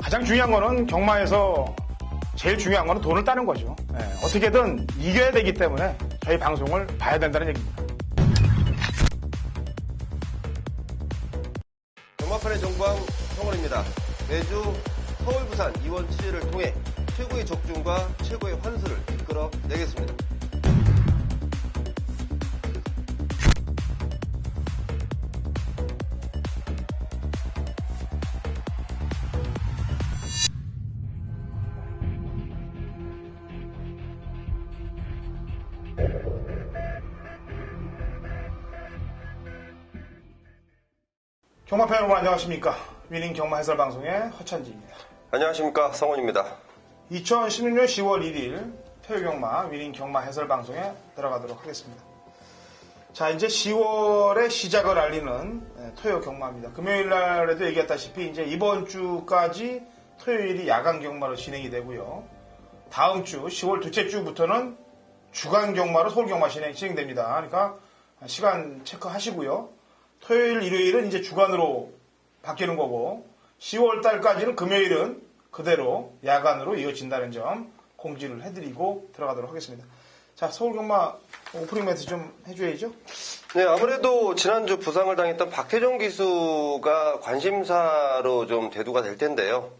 가장 중요한 거는 경마에서 제일 중요한 거는 돈을 따는 거죠. 어떻게든 이겨야 되기 때문에 저희 방송을 봐야 된다는 얘기입니다. 경마판의 정광 성원입니다. 매주 서울, 부산, 이원 취재를 통해 최고의 적중과 최고의 환수를 이끌어내겠습니다. 경마팬 여러분 안녕하십니까. 위닝 경마 해설 방송의 허찬지입니다. 안녕하십니까. 성원입니다. 2016년 10월 1일 토요경마 위닝 경마 해설 방송에 들어가도록 하겠습니다. 자, 이제 10월의 시작을 알리는 토요 경마입니다. 금요일 날에도 얘기했다시피 이제 이번 주까지 토요일이 야간 경마로 진행이 되고요. 다음 주 10월 둘째 주부터는 주간 경마로 서울 경마 진행됩니다. 그러니까 시간 체크하시고요. 토요일, 일요일은 이제 주간으로 바뀌는 거고 10월 달까지는 금요일은 그대로 야간으로 이어진다는 점 공지를 해드리고 들어가도록 하겠습니다. 자, 서울경마 오프닝 멘트 좀 해줘야죠. 네, 아무래도 지난주 부상을 당했던 박태종 기수가 관심사로 좀 대두가 될 텐데요.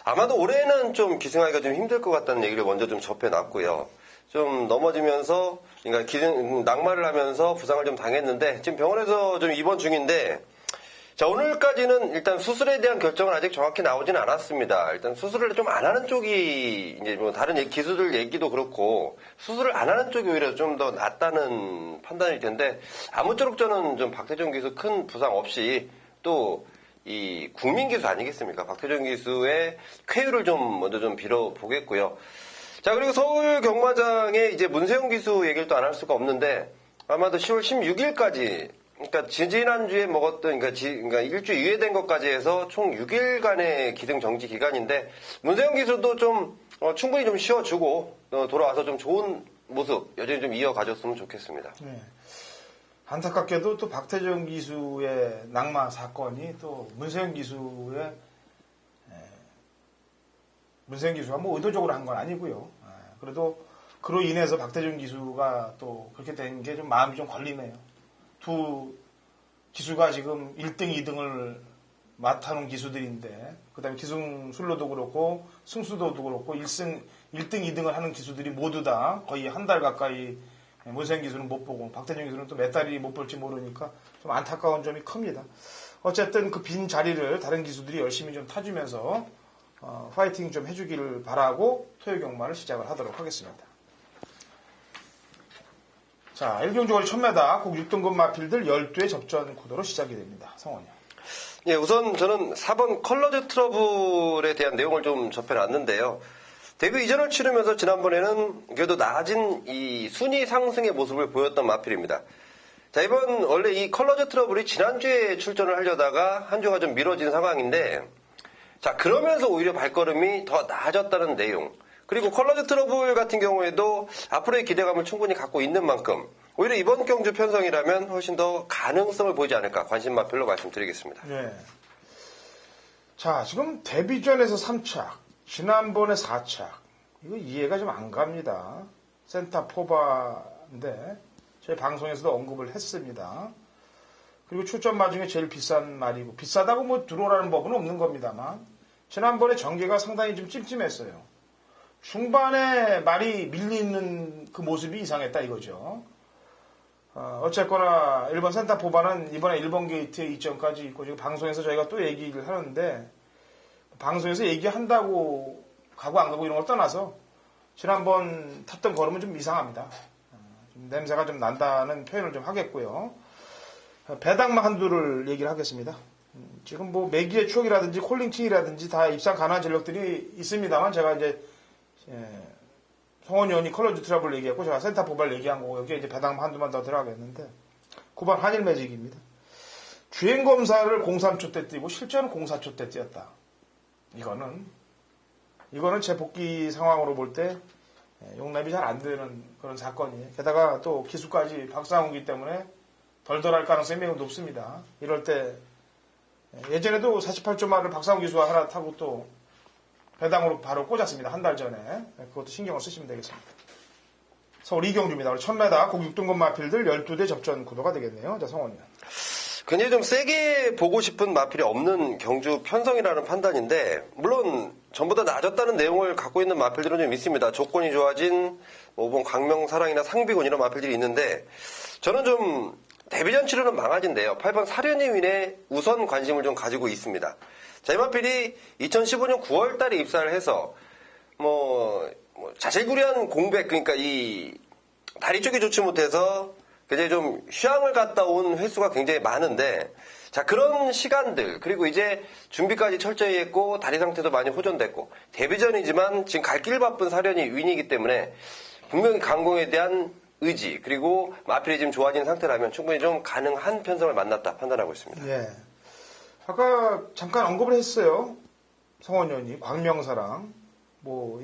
아마도 올해는 좀 기승하기가 좀 힘들 것 같다는 얘기를 먼저 좀 접해놨고요. 좀 넘어지면서, 그러니까 낙마를 하면서 부상을 좀 당했는데, 지금 병원에서 좀 입원 중인데, 자, 오늘까지는 일단 수술에 대한 결정은 아직 정확히 나오지는 않았습니다. 일단 수술을 좀 안 하는 쪽이, 이제 뭐 다른 기수들 얘기도 그렇고, 수술을 안 하는 쪽이 오히려 좀 더 낫다는 판단일 텐데, 아무쪼록 저는 좀 박태종 기수 큰 부상 없이 또, 이 국민 기수 아니겠습니까? 박태종 기수의 쾌유를 좀 먼저 좀 빌어보겠고요. 자, 그리고 서울 경마장에 이제 문세영 기수 얘기를 또 안 할 수가 없는데, 아마도 10월 16일까지, 그러니까 지난주에 먹었던, 그러니까 일주 유예된 것까지 해서 총 6일간의 기승 정지 기간인데, 문세영 기수도 좀, 충분히 좀 쉬어주고, 돌아와서 좀 좋은 모습, 여전히 좀 이어가줬으면 좋겠습니다. 네. 안타깝게도 또 박태정 기수의 낙마 사건이 또 문세영 기수의 문세영 기수가 뭐 의도적으로 한 건 아니고요. 그래도 그로 인해서 박태정 기수가 또 그렇게 된 게 좀 마음이 좀 걸리네요. 두 기수가 지금 1등, 2등을 맡아놓은 기수들인데, 그 다음에 기승술로도 그렇고, 승수도도 그렇고, 1등, 2등을 하는 기수들이 모두 다 거의 한 달 가까이 문세영 기수는 못 보고, 박태정 기수는 또 몇 달이 못 볼지 모르니까 좀 안타까운 점이 큽니다. 어쨌든 그 빈 자리를 다른 기수들이 열심히 좀 타주면서 파이팅 좀 해주기를 바라고 토요 경마를 시작을 하도록 하겠습니다. 자, 1경주거리 1000m 국 6등급 마필들 12의 접전 구도로 시작이 됩니다. 성원이요. 예, 우선 저는 4번 컬러즈 트러블에 대한 내용을 좀 접해놨는데요. 데뷔 이전을 치르면서 지난번에는 그래도 낮은 이 순위 상승의 모습을 보였던 마필입니다. 자, 이번 원래 이 컬러즈 트러블이 지난주에 출전을 하려다가 한 주가 좀 미뤄진 상황인데, 자, 그러면서 오히려 발걸음이 더 나아졌다는 내용. 그리고 컬러즈 트러블 같은 경우에도 앞으로의 기대감을 충분히 갖고 있는 만큼 오히려 이번 경주 편성이라면 훨씬 더 가능성을 보이지 않을까 관심 마필로 말씀드리겠습니다. 네. 자, 지금 데뷔전에서 3착, 지난번에 4착. 이거 이해가 좀 안 갑니다. 센터 포바인데 저희 방송에서도 언급을 했습니다. 그리고 출전 마중에 제일 비싼 말이고, 비싸다고 뭐 들어오라는 법은 없는 겁니다만, 지난번에 전개가 상당히 좀 찜찜했어요. 중반에 말이 밀리는 그 모습이 이상했다 이거죠. 어쨌거나 1번 센터 포바는 이번에 1번 게이트에 이점까지 있고, 지금 방송에서 저희가 또 얘기를 하는데, 방송에서 얘기한다고 가고 안 가고 이런 걸 떠나서 지난번 탔던 걸음은 좀 이상합니다. 좀 냄새가 좀 난다는 표현을 좀 하겠고요. 배당마 한두를 얘기를 하겠습니다. 지금 뭐 매기의 추억이라든지 콜링칭이라든지 다 입상 가능한 전력들이 있습니다만, 제가 이제 송원 의원이 컬러즈 트러블 얘기했고 제가 센터 포발 얘기한 거고, 여기에 이제 배당마 한두만 더 들어가겠는데, 9번 한일 매직입니다. 주행 검사를 03초 때 뛰고 실전은 04초 때 뛰었다. 이거는 제 복귀 상황으로 볼 때 용납이 잘 안 되는 그런 사건이에요. 게다가 또 기수까지 박상우기 때문에 덜덜할 가능성이 매우 높습니다. 이럴 때 예전에도 48초 말을 박상우 기수가 하나 타고 또 배당으로 바로 꽂았습니다. 한 달 전에. 그것도 신경을 쓰시면 되겠습니다. 서울 이경주입니다. 1000m 고 6등급 마필들 12대 접전 구도가 되겠네요. 자, 성원이요. 굉장히 좀 세게 보고 싶은 마필이 없는 경주 편성이라는 판단인데, 물론 전보다 낮았다는 내용을 갖고 있는 마필들은 좀 있습니다. 조건이 좋아진 뭐 광명사랑이나 상비군 이런 마필들이 있는데, 저는 좀 데뷔전 치르는 망아지인데요. 8번 사련의윈에 우선 관심을 좀 가지고 있습니다. 자, 이 마필이 2015년 9월 달에 입사를 해서 자질구레한 공백, 그러니까 이 다리 쪽이 좋지 못해서 굉장히 좀 휴양을 갔다 온 횟수가 굉장히 많은데, 자, 그런 시간들, 그리고 이제 준비까지 철저히 했고, 다리 상태도 많이 호전됐고, 데뷔전이지만 지금 갈 길 바쁜 사련이 윈이기 때문에 분명히 강공에 대한 의지, 그리고 마필이 지금 좋아진 상태라면 충분히 좀 가능한 편성을 만났다 판단하고 있습니다. 예. 아까 잠깐 언급을 했어요. 성원 의원이 광명사랑.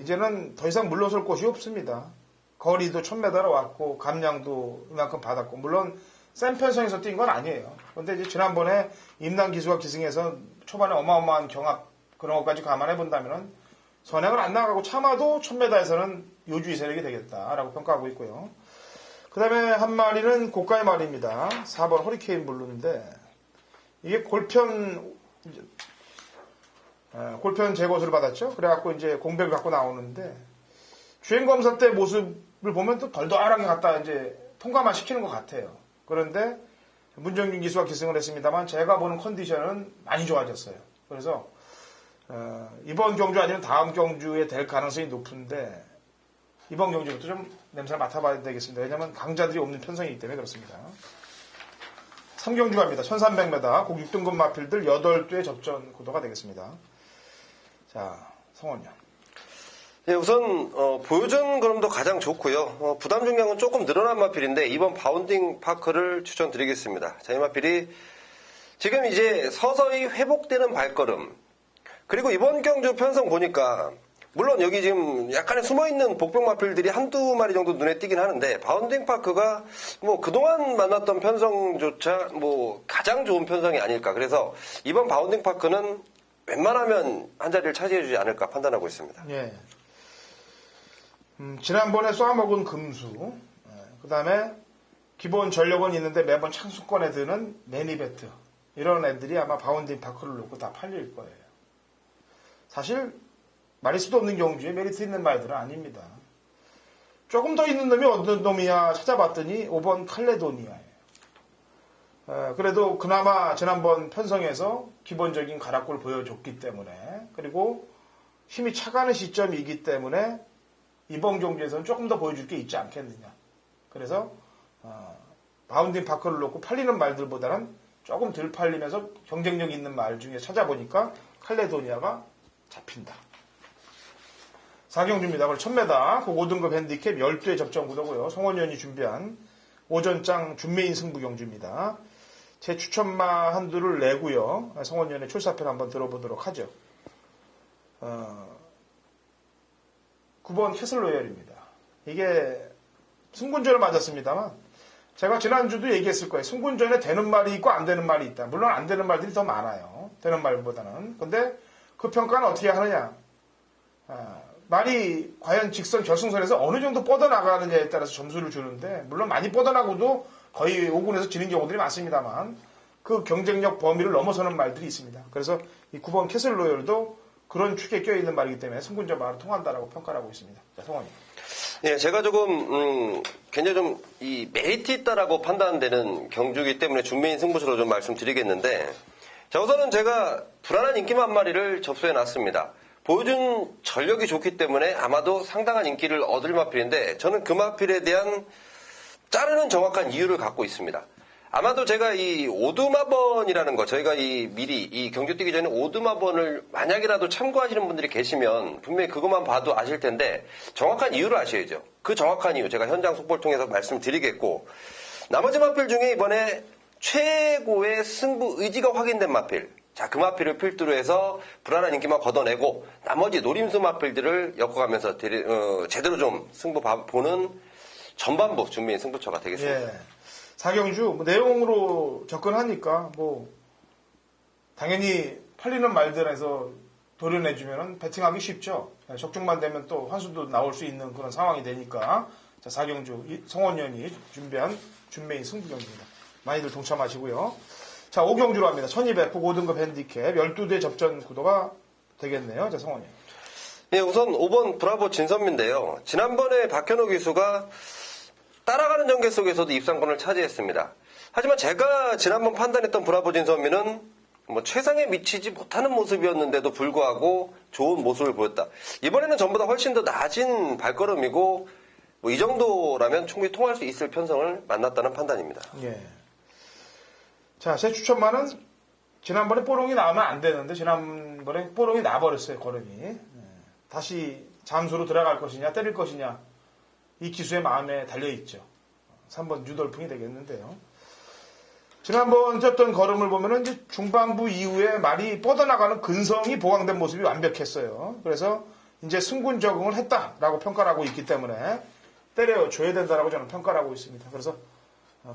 이제는 더 이상 물러설 곳이 없습니다. 거리도 1000m로 왔고, 감량도 이만큼 받았고, 물론 센 편성에서 뛴 건 아니에요. 그런데 이제 지난번에 임남 기수가 기승해서 초반에 어마어마한 경합, 그런 것까지 감안해 본다면은 선행을 안 나가고 참아도 1000m에서는 요주의 세력이 되겠다라고 평가하고 있고요. 그 다음에 한 마리는 고가의 말입니다. 4번 허리케인 블루인데, 이게 골편 재고수를 받았죠. 그래갖고 이제 공백을 갖고 나오는데, 주행검사 때 모습을 보면 또 덜덜하게 갖다 이제 통과만 시키는 것 같아요. 그런데 문정균 기수가 기승을 했습니다만 제가 보는 컨디션은 많이 좋아졌어요. 그래서 이번 경주 아니면 다음 경주에 될 가능성이 높은데, 이번 경주부터 좀 냄새를 맡아봐야 되겠습니다. 왜냐하면 강자들이 없는 편성이기 때문에 그렇습니다. 3경주 갑니다. 1300m 고 6등급 마필들 8대 접전 구도가 되겠습니다. 자, 성원이요. 네, 우선 보여준 그럼도 가장 좋고요. 부담 중량은 조금 늘어난 마필인데 이번 바운딩 파크를 추천드리겠습니다. 자, 이 마필이 지금 이제 서서히 회복되는 발걸음, 그리고 이번 경주 편성 보니까 물론 여기 지금 약간의 숨어있는 복병 마필들이 한두 마리 정도 눈에 띄긴 하는데, 바운딩 파크가 그동안 만났던 편성조차 가장 좋은 편성이 아닐까. 그래서 이번 바운딩 파크는 웬만하면 한 자리를 차지해주지 않을까 판단하고 있습니다. 예. 지난번에 쏘아먹은 금수, 그 다음에 기본 전력은 있는데 매번 창수권에 드는 매니베트, 이런 애들이 아마 바운딩 파크를 놓고 다 팔릴 거예요. 사실 말일 수도 없는 경주에 메리트 있는 말들은 아닙니다. 조금 더 있는 놈이 어떤 놈이야 찾아봤더니 5번 칼레도니아예요. 그래도 그나마 지난번 편성에서 기본적인 가락골 보여줬기 때문에, 그리고 힘이 차가는 시점이기 때문에 이번 경주에서는 조금 더 보여줄 게 있지 않겠느냐. 그래서 바운딩 파크를 놓고 팔리는 말들보다는 조금 덜 팔리면서 경쟁력 있는 말 중에 찾아보니까 칼레도니아가 잡힌다. 4경주입니다. 1000m 고 5등급 핸디캡 12회 접전 구도고요. 송원현이 준비한 오전장 준메인 승부 경주입니다. 제 추천마 한두를 내고요. 송원현의 출사편 한번 들어보도록 하죠. 9번 캐슬로열입니다. 이게 승군전을 맞았습니다만 제가 지난주도 얘기했을 거예요. 승군전에 되는 말이 있고 안 되는 말이 있다. 물론 안 되는 말들이 더 많아요. 되는 말보다는. 근데 그 평가는 어떻게 하느냐. 말이 과연 직선 결승선에서 어느 정도 뻗어나가느냐에 따라서 점수를 주는데, 물론 많이 뻗어나고도 거의 5군에서 지는 경우들이 많습니다만 그 경쟁력 범위를 넘어서는 말들이 있습니다. 그래서 이 9번 캐슬로열도 그런 축에 껴있는 말이기 때문에 승군전 말로 통한다라고 평가를 하고 있습니다. 자, 성원이. 예, 제가 조금 굉장히 좀 이 메리트 있다라고 판단되는 경주이기 때문에 준메인 승부처로 좀 말씀드리겠는데, 자, 우선은 제가 불안한 인기만 한 마리를 접수해 놨습니다. 보여준 전력이 좋기 때문에 아마도 상당한 인기를 얻을 마필인데, 저는 그 마필에 대한 자르는 정확한 이유를 갖고 있습니다. 아마도 제가 이 오두마번이라는 거, 저희가 미리 이 경주 뛰기 전에 오두마번을 만약이라도 참고하시는 분들이 계시면 분명히 그것만 봐도 아실 텐데, 정확한 이유를 아셔야죠. 그 정확한 이유 제가 현장 속보를 통해서 말씀드리겠고, 나머지 마필 중에 이번에 최고의 승부 의지가 확인된 마필, 자, 그 마필을 필두로 해서 불안한 인기만 걷어내고 나머지 노림수 마필들을 엮어가면서 제대로 좀 승부 보는 전반부 준비인 승부처가 되겠습니다. 예. 4경주 내용으로 접근하니까 당연히 팔리는 말들에서 도려내주면 배팅하기 쉽죠. 적중만 되면 또 환수도 나올 수 있는 그런 상황이 되니까. 자, 4경주 성원년이 준비한 준메인 승부 경기입니다. 많이들 동참하시고요. 자, 5경주로 합니다. 1200호 5등급 핸디캡 12대 접전 구도가 되겠네요. 자, 성원님. 예, 우선 5번 브라보 진선미인데요. 지난번에 박현호 기수가 따라가는 전개 속에서도 입상권을 차지했습니다. 하지만 제가 지난번 판단했던 브라보 진선미는 최상에 미치지 못하는 모습이었는데도 불구하고 좋은 모습을 보였다. 이번에는 전보다 훨씬 더 낮은 발걸음이고 이 정도라면 충분히 통할 수 있을 편성을 만났다는 판단입니다. 예. 자, 제 추천만은 지난번에 뽀롱이 나오면 안 되는데 지난번에 뽀롱이 나버렸어요. 걸음이. 다시 잠수로 들어갈 것이냐 때릴 것이냐 이 기수의 마음에 달려있죠. 3번 유돌풍이 되겠는데요. 지난번 쳤던 걸음을 보면은 이제 중반부 이후에 말이 뻗어나가는 근성이 보강된 모습이 완벽했어요. 그래서 이제 승군 적응을 했다라고 평가를 하고 있기 때문에 때려줘야 된다라고 저는 평가를 하고 있습니다. 그래서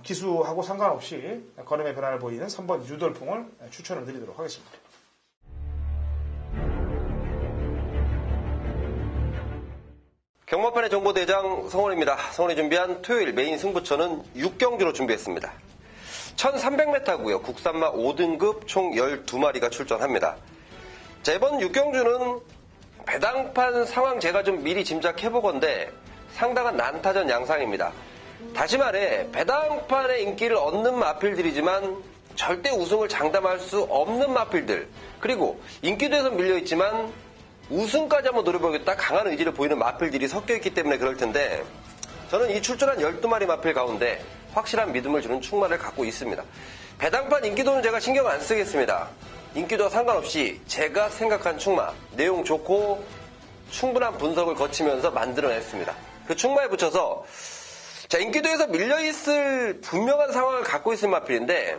기수하고 상관없이 걸음의 변화를 보이는 3번 유돌풍을 추천을 드리도록 하겠습니다. 경마판의 정보대장 성원입니다. 성원이 준비한 토요일 메인 승부처는 6경주로 준비했습니다. 1300m고요. 국산마 5등급 총 12마리가 출전합니다. 자, 이번 6경주는 배당판 상황 제가 좀 미리 짐작해보건데 상당한 난타전 양상입니다. 다시 말해 배당판의 인기를 얻는 마필들이지만 절대 우승을 장담할 수 없는 마필들, 그리고 인기도에서 밀려있지만 우승까지 한번 노려보겠다 강한 의지를 보이는 마필들이 섞여있기 때문에 그럴 텐데 저는 이 출전한 12마리 마필 가운데 확실한 믿음을 주는 충마를 갖고 있습니다. 배당판 인기도는 제가 신경 안 쓰겠습니다. 인기도와 상관없이 제가 생각한 충마, 내용 좋고 충분한 분석을 거치면서 만들어냈습니다. 그 충마에 붙여서 자, 인기도에서 밀려있을 분명한 상황을 갖고 있을 마필인데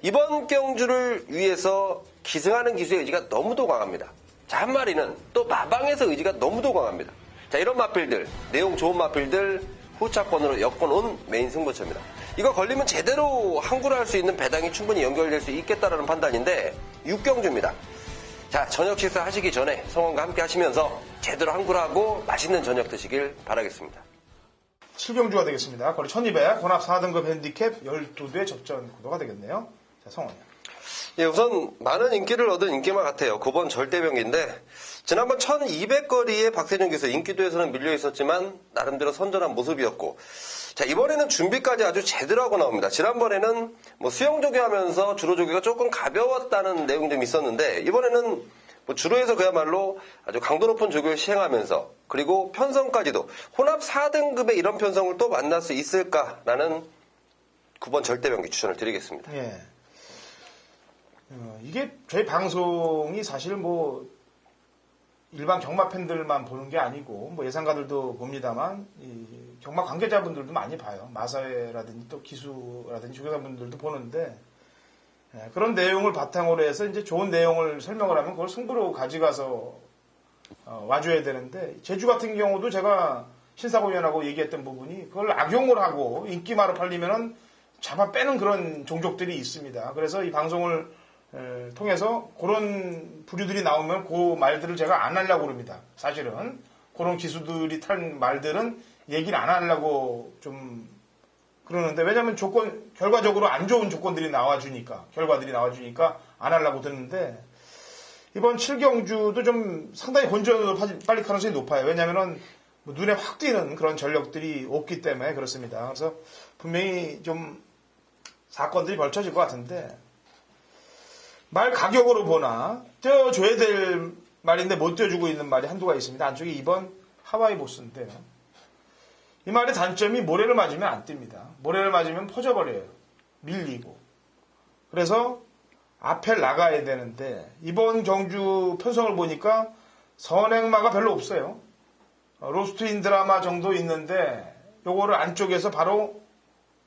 이번 경주를 위해서 기승하는 기수의 의지가 너무도 강합니다. 자, 한 마리는 또 마방에서 의지가 너무도 강합니다. 자, 이런 마필들, 내용 좋은 마필들 후차권으로 엮어놓은 메인 승부처입니다. 이거 걸리면 제대로 항구를 할 수 있는 배당이 충분히 연결될 수 있겠다라는 판단인데 6경주입니다. 자, 저녁 식사 하시기 전에 성원과 함께 하시면서 제대로 항구를 하고 맛있는 저녁 드시길 바라겠습니다. 7경주가 되겠습니다. 거리 1200, 혼합 4등급 핸디캡 12대 접전 구도가 되겠네요. 자, 성원이요. 예, 우선 많은 인기를 얻은 인기마 같아요. 9번 절대병기인데 지난번 1200거리의 박세준 기수 인기도에서는 밀려 있었지만 나름대로 선전한 모습이었고 자, 이번에는 준비까지 아주 제대로 하고 나옵니다. 지난번에는 수영 조교하면서 주로 조교가 조금 가벼웠다는 내용 좀 있었는데 이번에는 주로에서 그야말로 아주 강도 높은 조교를 시행하면서 그리고 편성까지도 혼합 4등급의 이런 편성을 또 만날 수 있을까라는 9번 절대병기 추천을 드리겠습니다. 예. 이게 저희 방송이 사실 일반 경마 팬들만 보는 게 아니고 예상가들도 봅니다만 경마 관계자분들도 많이 봐요. 마사회라든지 또 기수라든지 조교사분들도 보는데 그런 내용을 바탕으로 해서 이제 좋은 내용을 설명을 하면 그걸 승부로 가져가서 와줘야 되는데 제주 같은 경우도 제가 신사고위원하고 얘기했던 부분이 그걸 악용을 하고 인기마로 팔리면은 잡아 빼는 그런 종족들이 있습니다. 그래서 이 방송을 통해서 그런 부류들이 나오면 그 말들을 제가 안 하려고 그럽니다. 사실은 그런 기수들이 탄 말들은 얘기를 안 하려고 좀 그러는데 왜냐하면 결과적으로 안 좋은 조건들이 결과들이 나와주니까 안 하려고 듣는데 이번 7경주도 좀 상당히 혼전으로 빨리 가능성이 높아요. 왜냐하면 눈에 확 띄는 그런 전력들이 없기 때문에 그렇습니다. 그래서 분명히 좀 사건들이 벌쳐질 것 같은데 말 가격으로 보나 떼어줘야 될 말인데 못 떼어주고 있는 말이 한두가 있습니다. 안쪽에 2번 하와이 보스인데요. 이 말의 단점이 모래를 맞으면 안 띱니다. 모래를 맞으면 퍼져버려요. 밀리고. 그래서 앞에 나가야 되는데 이번 경주 편성을 보니까 선행마가 별로 없어요. 로스트인 드라마 정도 있는데 요거를 안쪽에서 바로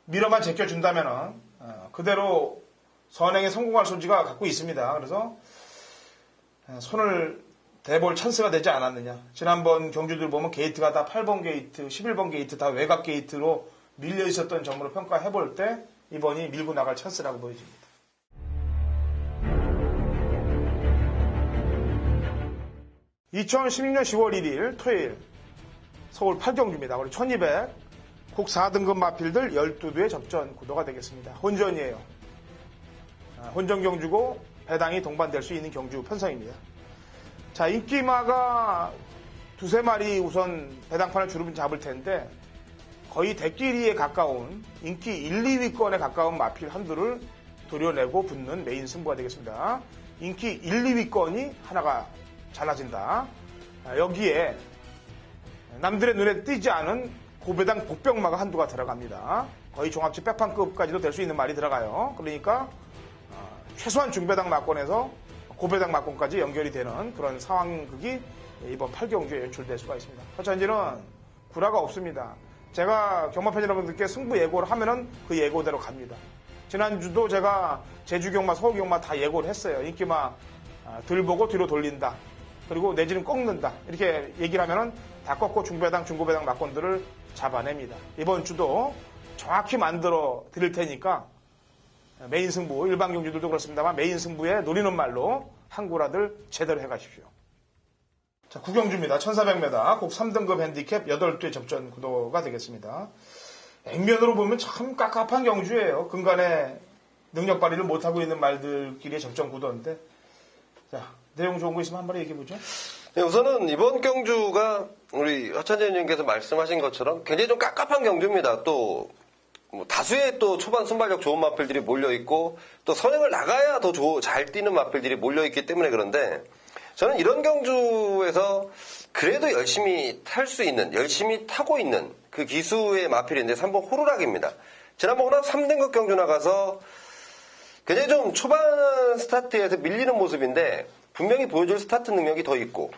밀어만 제껴준다면 그대로 선행에 성공할 소지가 갖고 있습니다. 그래서 손을 대볼 찬스가 되지 않았느냐. 지난번 경주들 보면 게이트가 다 8번 게이트, 11번 게이트 다 외곽 게이트로 밀려 있었던 점으로 평가해 볼 때 이번이 밀고 나갈 찬스라고 보여집니다. 2016년 10월 1일 토요일 서울 8경주입니다. 우리 1200 국 4등급 마필들 12두의 접전 구도가 되겠습니다. 혼전이에요. 혼전 경주고 배당이 동반될 수 있는 경주 편성입니다. 자, 인기마가 두세 마리 우선 배당판을 주름 잡을 텐데 거의 대끼리에 가까운 인기 1, 2위권에 가까운 마필 한두를 도려내고 붙는 메인 승부가 되겠습니다. 인기 1, 2위권이 하나가 잘라진다. 여기에 남들의 눈에 띄지 않은 고배당 복병마가 한두가 들어갑니다. 거의 종합치 백판급까지도 될 수 있는 말이 들어가요. 그러니까 최소한 중배당 막권에서 고배당 막권까지 연결이 되는 그런 상황극이 이번 8경주에 연출될 수가 있습니다. 허천지는 구라가 없습니다. 제가 경마팬 여러분들께 승부 예고를 하면은 그 예고대로 갑니다. 지난주도 제가 제주경마, 서울경마 다 예고를 했어요. 인기마 들 보고 뒤로 돌린다. 그리고 내지는 꺾는다. 이렇게 얘기를 하면은 다 꺾고 중배당, 중고배당 막권들을 잡아냅니다. 이번 주도 정확히 만들어 드릴 테니까 메인 승부, 일반 경주들도 그렇습니다만 메인 승부에 노리는 말로 한구라들 제대로 해가십시오. 자, 구경주입니다. 1400m, 국 3등급 핸디캡 8대 접전 구도가 되겠습니다. 액면으로 보면 참 깝깝한 경주예요. 근간에 능력 발휘를 못하고 있는 말들끼리의 접전 구도인데. 자, 내용 좋은 거 있으면 한 마디 얘기해보죠. 네, 우선은 이번 경주가 우리 허찬재 의원님께서 말씀하신 것처럼 굉장히 좀 깝깝한 경주입니다. 또 뭐 다수의 또 초반 순발력 좋은 마필들이 몰려있고 또 선행을 나가야 더 잘 뛰는 마필들이 몰려있기 때문에 그런데 저는 이런 경주에서 그래도 열심히 탈 수 있는, 열심히 타고 있는 그 기수의 마필인데 3번 호루라기입니다. 지난번 호락 3등급 경주 나가서 굉장히 좀 초반 스타트에서 밀리는 모습인데 분명히 보여줄 스타트 능력이 더 있고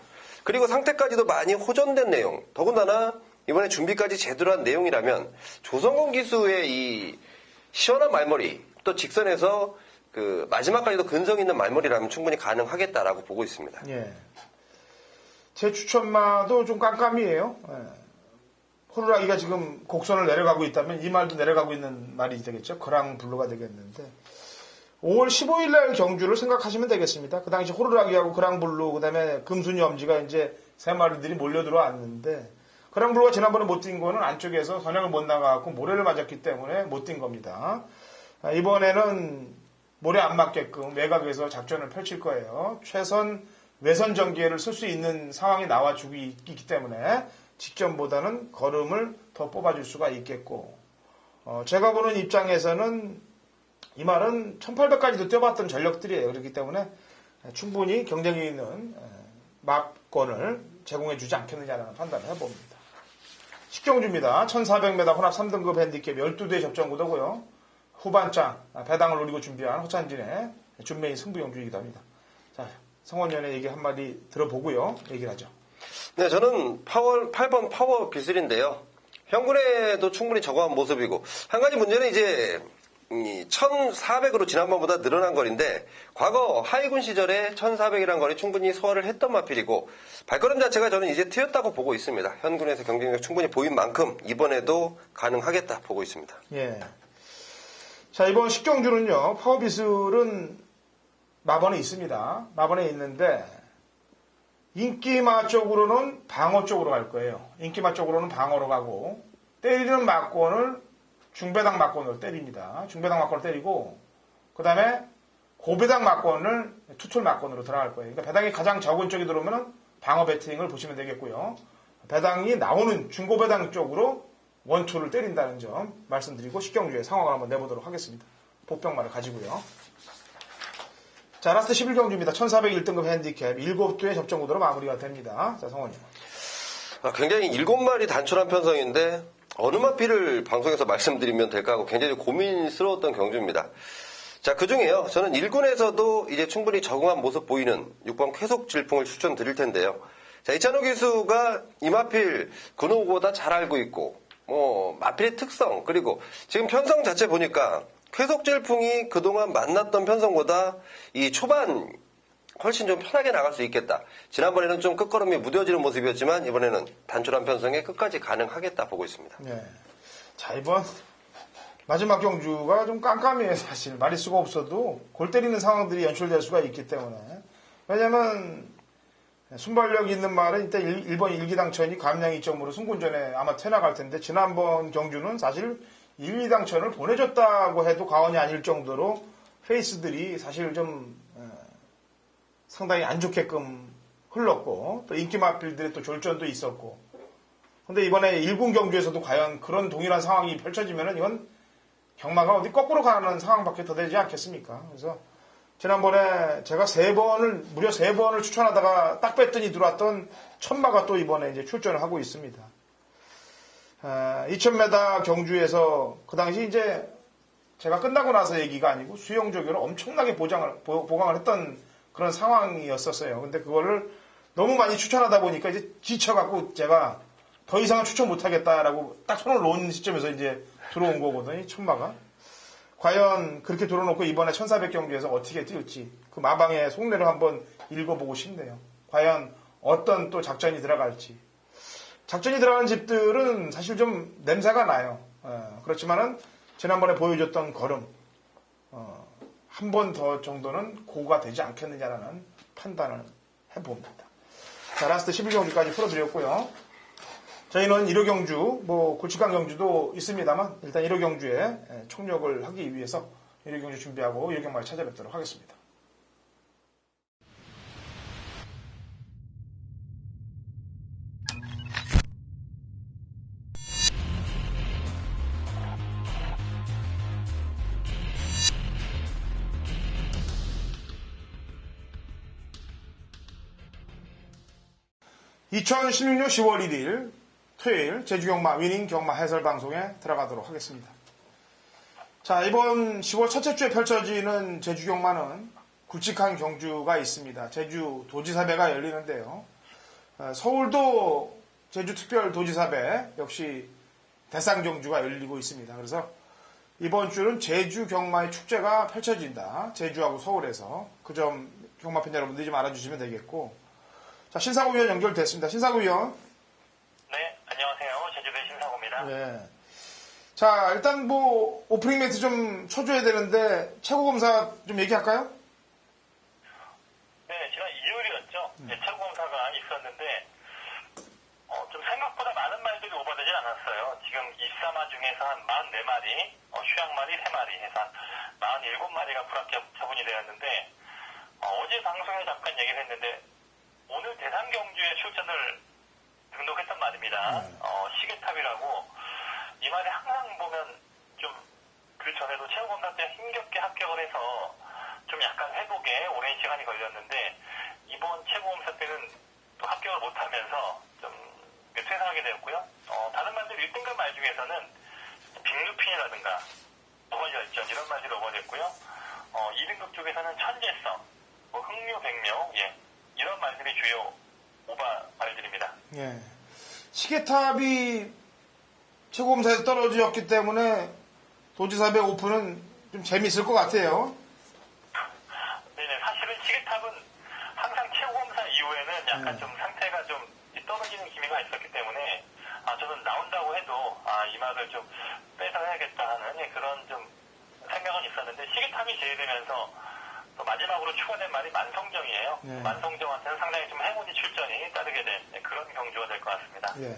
그리고 상태까지도 많이 호전된 내용, 더군다나 이번에 준비까지 제대로 한 내용이라면 조성건 기수의 이 시원한 말머리 또 직선에서 그 마지막까지도 근성 있는 말머리라면 충분히 가능하겠다라고 보고 있습니다. 예. 제 추천마도 좀 깜깜이에요. 예. 호루라기가 지금 곡선을 내려가고 있다면 이 말도 내려가고 있는 말이 되겠죠. 거랑 블루가 되겠는데 5월 15일 날 경주를 생각하시면 되겠습니다. 그 당시 호루라기하고 그랑블루 그다음에 금순이 엄지가 이제 세 마리들이 몰려 들어왔는데 그랑블루가 지난번에 못 뛴 거는 안쪽에서 선행을 못 나가고 모래를 맞았기 때문에 못 뛴 겁니다. 이번에는 모래 안 맞게끔 외곽에서 작전을 펼칠 거예요. 최선 외선 전기회를 쓸 수 있는 상황이 나와주고 있기 때문에 직전보다는 걸음을 더 뽑아줄 수가 있겠고 제가 보는 입장에서는 이 말은 1800까지도 뛰어봤던 전력들이에요. 그렇기 때문에 충분히 경쟁력 있는 막권을 제공해주지 않겠느냐라는 판단을 해봅니다. 식경주입니다. 1400m 혼합 3등급 핸디캡 12대 접전 구도고요. 후반장 배당을 노리고 준비한 허찬진의 준메인 승부경주이기도 합니다. 자, 성원위원의 얘기 한마디 들어보고요. 얘기를 하죠. 네, 저는 8번 파워 비슬인데요. 현군에도 충분히 적어한 모습이고 한 가지 문제는 이제 1400으로 지난번보다 늘어난 거리인데 과거 하이군 시절에 1400이라는 거리 충분히 소화를 했던 마필이고 발걸음 자체가 저는 이제 트였다고 보고 있습니다. 현군에서 경쟁력 충분히 보인 만큼 이번에도 가능하겠다 보고 있습니다. 예. 자, 이번 식경주는요. 파워비슬은 마번에 있습니다. 마번에 있는데 인기마 쪽으로는 방어 쪽으로 갈 거예요. 인기마 쪽으로는 방어로 가고 때리는 막권을 중배당 막권으로 때립니다. 중배당 막권을 때리고 그 다음에 고배당 막권을 투툴 막권으로 들어갈 거예요. 그러니까 배당이 가장 적은 쪽이 들어오면 방어 배팅을 보시면 되겠고요. 배당이 나오는 중고배당 쪽으로 원투를 때린다는 점 말씀드리고 식경주의 상황을 한번 내보도록 하겠습니다. 복병마를 가지고요. 자, 라스트 11경주입니다. 1401등급 핸디캡 7두의 접전 구도로 마무리가 됩니다. 자, 성원님. 굉장히 7마리 단촐한 편성인데 어느 마필을 방송에서 말씀드리면 될까 하고 굉장히 고민스러웠던 경주입니다. 자, 그 중에요. 저는 1군에서도 이제 충분히 적응한 모습 보이는 6번 쾌속 질풍을 추천드릴 텐데요. 자, 이찬호 기수가 이 마필 근호보다 잘 알고 있고, 마필의 특성, 그리고 지금 편성 자체 보니까 쾌속 질풍이 그동안 만났던 편성보다 이 초반 훨씬 좀 편하게 나갈 수 있겠다. 지난번에는 좀 끝걸음이 무뎌지는 모습이었지만 이번에는 단촐한 편성에 끝까지 가능하겠다 보고 있습니다. 네. 자, 이번 마지막 경주가 좀 깜깜해요. 사실 말일 수가 없어도 골 때리는 상황들이 연출될 수가 있기 때문에. 왜냐면 순발력 있는 말은 일단 1번 일기당천이 감량 2점으로 승군전에 아마 퇴나갈 텐데 지난번 경주는 사실 1, 2당천을 보내줬다고 해도 과언이 아닐 정도로 페이스들이 사실 좀 상당히 안 좋게끔 흘렀고 또 인기 마필들의 또 졸전도 있었고 근데 이번에 1군 경주에서도 과연 그런 동일한 상황이 펼쳐지면은 이건 경마가 어디 거꾸로 가는 상황밖에 더 되지 않겠습니까? 그래서 지난번에 제가 무려 3번을 추천하다가 딱 뺐더니 들어왔던 천마가 또 이번에 이제 출전을 하고 있습니다. 2000m 경주에서 그 당시 이제 제가 끝나고 나서 얘기가 아니고 수영조교를 엄청나게 보강을 했던 그런 상황이었었어요. 근데 그거를 너무 많이 추천하다 보니까 이제 지쳐갖고 제가 더 이상은 추천 못하겠다라고 딱 손을 놓은 시점에서 이제 들어온 거거든요. 이 천마가. 과연 그렇게 들어놓고 이번에 1400 경기에서 어떻게 뛸지 그 마방의 속내를 한번 읽어보고 싶네요. 과연 어떤 또 작전이 들어갈지. 작전이 들어가는 집들은 사실 좀 냄새가 나요. 그렇지만은 지난번에 보여줬던 걸음 한 번 더 정도는 고가 되지 않겠느냐라는 판단을 해봅니다. 자, 라스트 11경주까지 풀어드렸고요. 저희는 1호 경주, 굵직한 경주도 있습니다만 일단 1호 경주에 총력을 하기 위해서 1호 경주 준비하고 1호 경마를 찾아뵙도록 하겠습니다. (2016년 10월 1일) 토요일 제주경마 위닝 경마 해설 방송에 들어가도록 하겠습니다. 자, 이번 10월 첫째 주에 펼쳐지는 제주경마는 굵직한 경주가 있습니다. 제주 도지사배가 열리는데요. 서울도 제주특별도지사배 역시 대상경주가 열리고 있습니다. 그래서 이번 주는 제주경마의 축제가 펼쳐진다. 제주하고 서울에서 그 점 경마팬 여러분들이 좀 알아주시면 되겠고. 자, 신사고 위원 연결됐습니다. 신사고 위원. 네, 안녕하세요. 제주도의 신사고입니다. 네. 자, 일단 오프닝 멘트 좀 쳐줘야 되는데, 최고검사 좀 얘기할까요? 네, 지난 일요일이었죠. 최고검사가 있었는데, 좀 생각보다 많은 말들이 오버되진 않았어요. 지금 입사마 중에서 한 44마리, 휴양마리 3마리 해서 한 47마리가 불합격 처분이 되었는데, 어제 방송에 잠깐 얘기를 했는데, 오늘 대상경주에 출전을 등록했단 말입니다. 시계탑이라고 이 말이 항상 보면 좀 그 전에도 체육검사 때 힘겹게 합격을 해서 좀 약간 회복에 오랜 시간이 걸렸는데 이번 체육검사 때는 또 합격을 못하면서 좀 퇴사하게 되었고요. 다른 말들 1등급 말 중에서는 빅루핀이라든가 오버열전 이런 말들이 오버됐고요. 2등급 쪽에서는 천재성, 흥묘, 백묘 이런 말들이 주요 오바 말들입니다. 예. 시계탑이 최고검사에서 떨어졌기 때문에 도지사배 오픈은 좀 재밌을 것 같아요. 네네, 사실은 시계탑은 항상 최고검사 이후에는 약간 좀 상태가 좀 떨어지는 기미가 있었기 때문에 저는 나온다고 해도 이 말을 좀 빼서 해야겠다 하는 그런 좀 생각은 있었는데 시계탑이 제외되면서 또 마지막으로 추가된 말이 만성정이에요. 네. 만성정한테는 상당히 좀 행운이 출전이 따르게 된 그런 경주가 될 것 같습니다. 예.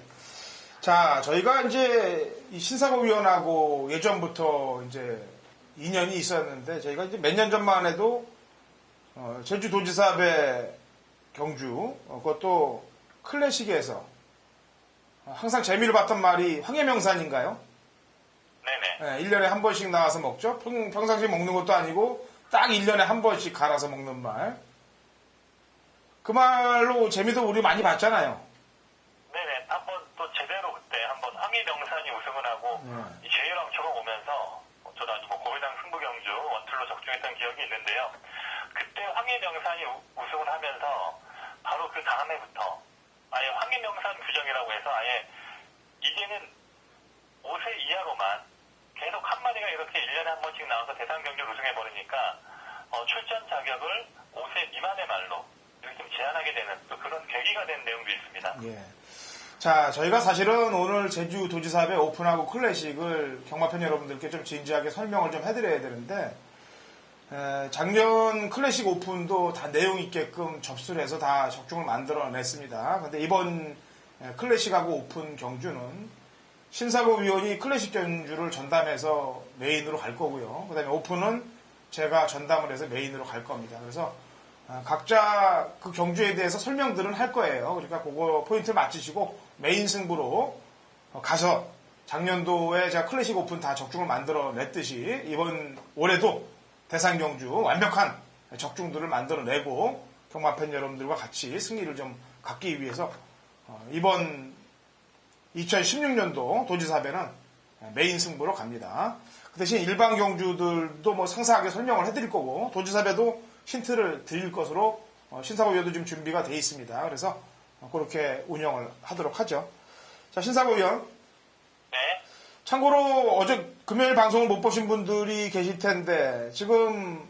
자, 저희가 이제 이 신사고 위원하고 예전부터 이제 인연이 있었는데 저희가 이제 몇 년 전만 해도 제주도지사배 경주 그것도 클래식에서 항상 재미를 봤던 말이 황해명산인가요? 네네. 1년에 한 번씩 나와서 먹죠. 평상시에 먹는 것도 아니고 딱 1년에 한 번씩 갈아서 먹는 말. 그 말로 재미도 우리 많이 봤잖아요. 네네. 한번 또 제대로 그때 한번 황해명산이 우승을 하고 이 제일왕초가 오면서 저도 아주 고배당 승부경주 원툴로 적중했던 기억이 있는데요. 그때 황해명산이 우승을 하면서 바로 그 다음 해부터 아예 황해명산 규정이라고 해서 아예 이제는 5세 이하로만 계속 한 마리가 이렇게 1년에 한 번씩 나와서 대상경주를 우승해버리니까 출전 자격을 5세 미만의 말로 이렇게 좀 제한하게 되는 또 그런 계기가 된 내용도 있습니다. 예. 자, 저희가 사실은 오늘 제주도지사배 오픈하고 클래식을 경마팬 여러분들께 좀 진지하게 설명을 좀 해드려야 되는데 작년 클래식 오픈도 다 내용 있게끔 접수를 해서 다 적중을 만들어냈습니다. 근데 이번 클래식하고 오픈 경주는 신사고 위원이 클래식 경주를 전담해서 메인으로 갈 거고요. 그 다음에 오픈은 제가 전담을 해서 메인으로 갈 겁니다. 그래서 각자 그 경주에 대해서 설명들은 할 거예요. 그러니까 그거 포인트를 맞추시고 메인 승부로 가서 작년도에 제가 클래식 오픈 다 적중을 만들어 냈듯이 이번 올해도 대상 경주 완벽한 적중들을 만들어내고 경마팬 여러분들과 같이 승리를 좀 갖기 위해서 이번 2016년도 도지사배는 메인 승부로 갑니다. 그 대신 일반 경주들도 뭐 상세하게 설명을 해드릴 거고 도지사배도 힌트를 드릴 것으로 신사고위원도 지금 준비가 돼 있습니다. 그래서 그렇게 운영을 하도록 하죠. 자, 신사고위원. 네. 참고로 어제 금요일 방송을 못 보신 분들이 계실 텐데 지금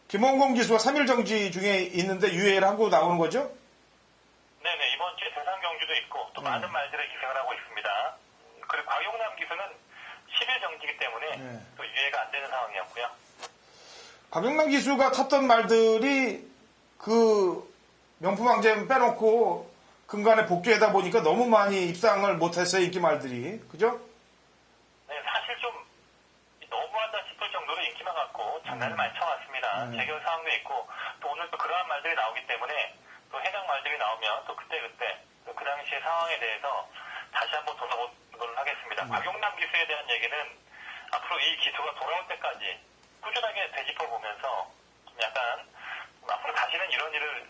김원공 기수가 3일 정지 중에 있는데 유예를 하고 나오는 거죠? 네네. 이번 주에 대상 경주도 있고 또 많은 말들을 기생을 하고 있습니다. 그리고 곽용남 기수는 10일 정지이기 때문에 또 유예가 안 되는 상황이었고요. 곽용남 기수가 탔던 말들이 그 명품왕잼 빼놓고 근간에 복귀하다 보니까 너무 많이 입상을 못했어요. 인기 말들이. 그죠? 네, 사실 좀 너무하다 싶을 정도로 인기만 갖고 장난을 많이 쳐왔습니다. 재결 상황도 있고 또 오늘 또 그러한 말들이 나오기 때문에 또 해당 말들이 나오면 또 그때그때 또 그 당시의 상황에 대해서 다시 한번 돌아보도록 하겠습니다. 곽용남 기수에 대한 얘기는 앞으로 이 기수가 돌아올 때까지 꾸준하게 되짚어보면서 좀 약간 앞으로 다시는 이런 일을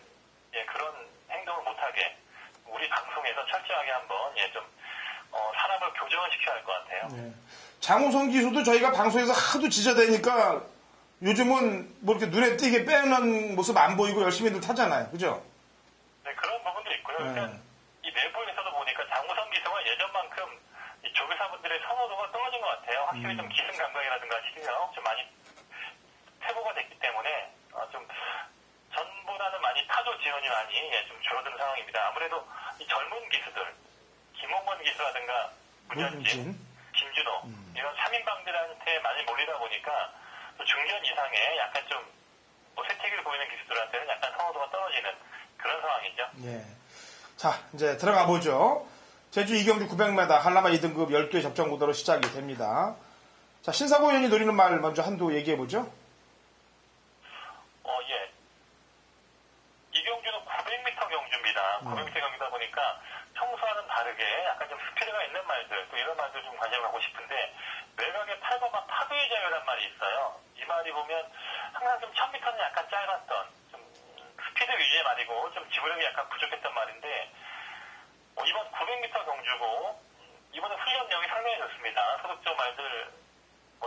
그런 행동을 못하게 우리 방송에서 철저하게 한번 좀 사람을 교정을 시켜야 할 것 같아요. 네. 장우성 기수도 저희가 방송에서 하도 지저대니까 요즘은 뭐 이렇게 눈에 띄게 빼는 모습 안 보이고 열심히들 타잖아요. 그죠? 네, 그런 부분도 있고요. 네. 일단 이 내부에서도 보니까 장우성 기수가 예전만큼 이 조교사분들의 선호도가 떨어진 것 같아요. 확실히 좀 기승 감각이라든가 실력 좀 많이 퇴보가 됐기 때문에 좀 전보다는 많이 타조 지원이 많이 좀 줄어든 상황입니다. 아무래도 이 젊은 기수들 김홍건 기수라든가 문현진, 김준호 이런 3인방들한테 많이 몰리다 보니까 또 중견 이상의 약간 좀뭐 쇠퇴기를 보이는 기수들한테는 약간 선호도가 떨어지는 그런 상황이죠. 예. 자, 이제 들어가 보죠. 제주 이경주 900m 한라마 2등급 12회 접전 구도로 시작이 됩니다. 자, 신사고위원이 노리는 말 먼저 한두 얘기해 보죠. 예. 이경주는 900m 경주입니다. 900m 경주다 보니까 평소와는 다르게 약간 좀 스피드가 있는 말들, 또 이런 말들 좀 관심을 갖고 싶은데, 외곽에 8번만 파도의 자유란 말이 있어요. 이 말이 보면 항상 좀 1000m는 약간 짧았던, 좀 스피드 위주의 말이고, 좀 지구력이 약간 부족했던 말인데, 이번 900m 경주고, 이번에 훈련력이 상당히 좋습니다. 소득적 말들,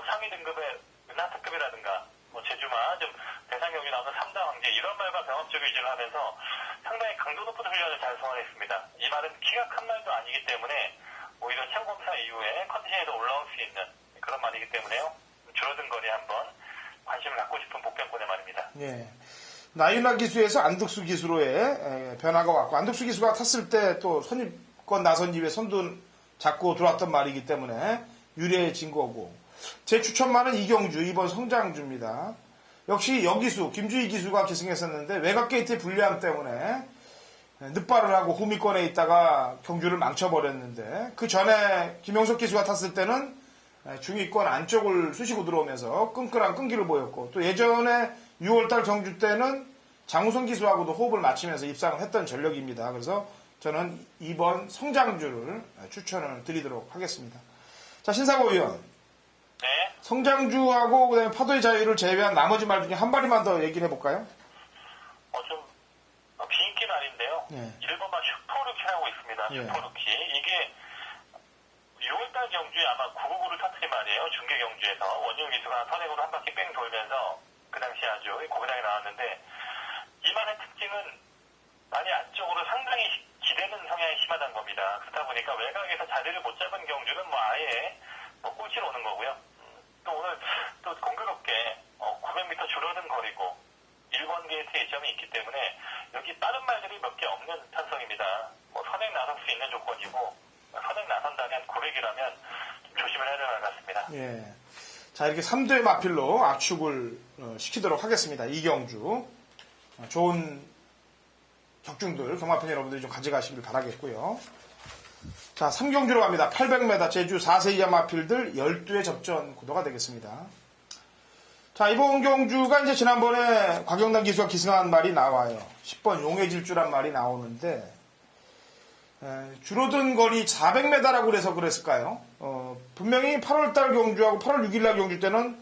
상위 등급의 은하특급이라든가, 제주마, 좀 대상 경기 나오는 3단 황제, 이런 말과 병합적 위주를 하면서 상당히 강도 높은 훈련을 잘 소화했습니다. 이 말은 키가 큰 말도 아니기 때문에 오히려 체험검사 이후에 컨디션에도 올라올 수 있는 그런 말이기 때문에요. 줄어든 거리에 한번 관심을 갖고 싶은 복병권의 말입니다. 예. 나윤아 기수에서 안득수 기수로의 변화가 왔고, 안득수 기수가 탔을 때 또 선입권 나선 이후에 선두 잡고 들어왔던 말이기 때문에 유리해진 거고, 제 추천말은 이경주, 이번 성장주입니다. 역시 여기수, 김주희 기수가 기승했었는데 외곽 게이트의 불리함 때문에 늑발을 하고 후미권에 있다가 경주를 망쳐버렸는데, 그 전에 김용석 기수가 탔을 때는 중위권 안쪽을 쑤시고 들어오면서 끈끈한 끈기를 보였고, 또 예전에 6월달 경주 때는 장우성 기수하고도 호흡을 맞추면서 입상을 했던 전력입니다. 그래서 저는 이번 성장주를 추천을 드리도록 하겠습니다. 자, 신사고 의원. 네. 성장주하고 그다음에 파도의 자유를 제외한 나머지 말 중에 한 마디만 더 얘기를 해볼까요? 좀 비인기 말인데요. 네. 1번만 슈퍼루키라고 있습니다. 네. 슈퍼루키. 이게 6월달 경주에 아마 999를 터트린 말이에요. 중계 경주에서. 원유 기수가 선행으로 한 바퀴 뺑 돌면서 그 당시에 아주 고배당이 나왔는데, 이 말의 특징은 많이 안쪽으로 상당히 기대는 성향이 심하다는 겁니다. 그렇다 보니까 외곽에서 자리를 못 잡은 경주는 아예 꼴찌로 오는 거고요. 또 오늘 또 공교롭게 900m 줄어든 거리고 1번 게이트에 이점이 있기 때문에 여기 빠른 말들이 몇 개 없는 편성입니다. 선행 나설 수 있는 조건이고, 선행 나선다면 900이라면 조심을 해야 될 것 같습니다. 예. 자, 이렇게 3도의 마필로 압축을 시키도록 하겠습니다. 이경주. 좋은 격중들, 경마팬 여러분들이 좀 가져가시길 바라겠고요. 자, 3경주로 갑니다. 800m 제주 4세 이하 마필들 12의 접전 구도가 되겠습니다. 자, 이번 경주가 이제 지난번에 곽영남 기수가 기승한 말이 나와요. 10번 용의 질주란 말이 나오는데, 줄어든 거리 400m라고 그래서 그랬을까요? 분명히 8월달 경주하고 8월 6일날 경주 때는